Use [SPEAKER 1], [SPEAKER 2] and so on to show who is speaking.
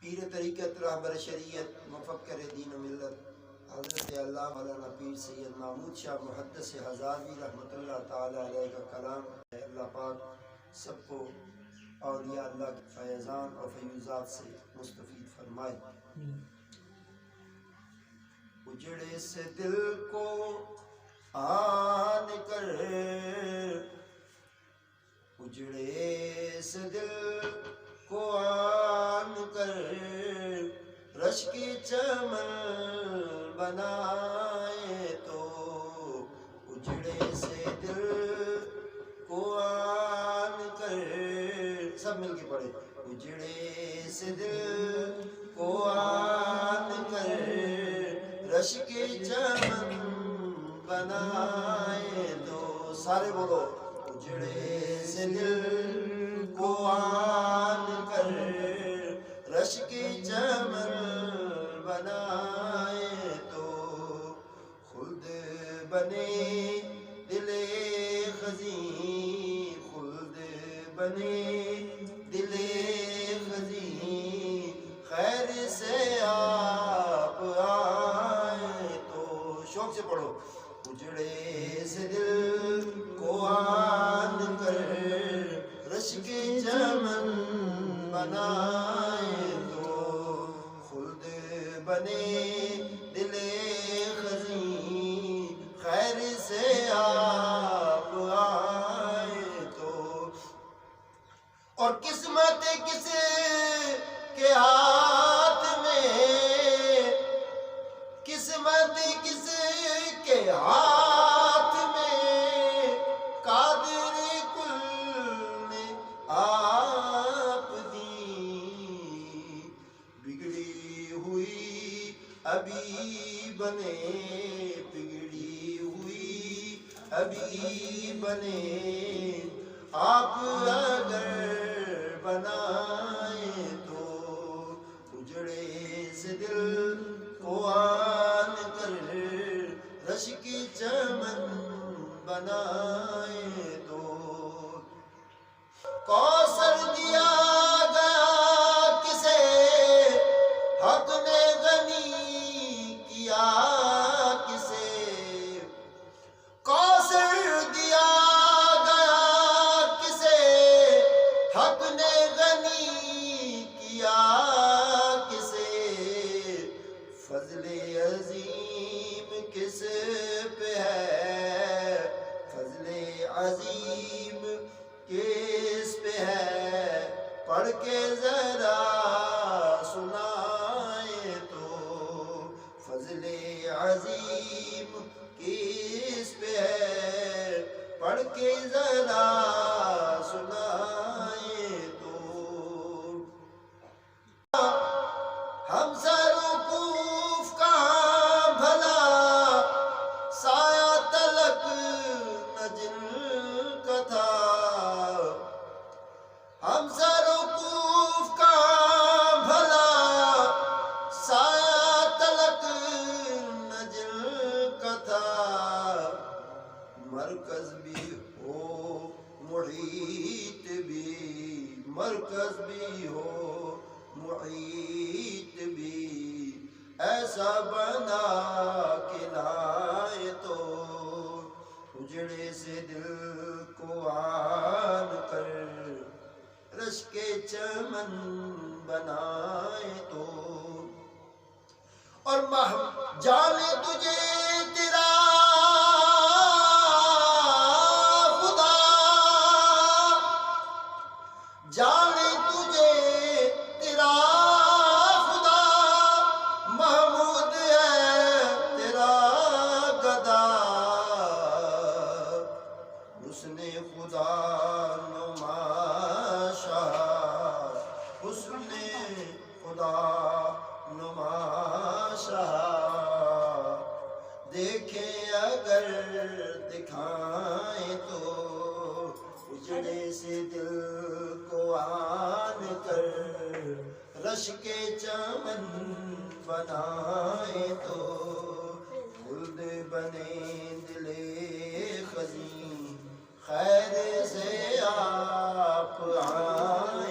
[SPEAKER 1] پیر طریقت رہبر شریعت مفکر دین و ملت حضرت اللہ مولانا پیر سید محمود شاہ محدث ہزاروی رحمۃ اللہ تعالی علیہ کا کلام ہے۔ اللہ پاک سب کو اولیاء اللہ کے فیضان اور فیوزات سے مستفید فرمائے۔ اجڑے سے دل کو آن کر، اجڑے سے دل کو آن کر، رش کی چمن بنائے تو، اجڑے سے دل کو آن کر، سب مل کے پڑھے، اجڑے سے دل کو آن کر، رش کی چمن بنائے تو، سارے بولو، اجڑے سے دل کو آن کر، رش کی چمن بنائے تو، خلد بنے دل خزیں، خلد بنے دل خزیں، خیر سے آپ آئے تو، شوق سے پڑھو، اجڑے سے دل کو آن کر، رش کی چمن بنائے تو، خلد بنے دل خزیں، خیر سے آپ آئے تو، اور قسمت کس کے ہاتھ میں، قسمت کس کے ہاتھ میں، قادر کل نے آپ دی، بگڑی ہوئی ابھی بنے، بگڑی ہوئی ابھی بنے، آپ اگر بنائے تو، اجڑے سے دل کو آن کر، رش کی چمن بنائے تو، کوثر دیا گیا کسے حق نے غنی کیا کسے، کوثر دیا گیا کسے حق نے غنی کیا کسے، فضل عظیم کس پہ ہے، فضل عظیم کس پہ ہے، پڑھ کے ذرا سنائے تو، فضل عظیم کس پہ ہے، پڑھ کے ذرا سنائے تو، ہم سر وقوف کہاں بھلا، سایہ تلک نہ جن کا تھا، ہم سر وقوف کہاں بھلا، سایہ تلک نہ جن کا تھا، مرکز بھی ہو محیط بھی، مرکز بھی ہو محیط بھی، ایسا بنا کے لائے تو، اجڑے سے دل کو آن کر، رش کے چمن بنائے تو، اور جانے تجھے تیرا خدا، جانے تجھے تیرا خدا، محمود ہے تیرا گدا، حسن خدا نما شاہ، حسن خدا نما شاہ، دیکھیں اگر دکھائیں تو، اجڑے سے دل کو آن کر، رش کے چمن بنائے تو، خلد بنے دل خزیں، خیر سے آپ آئے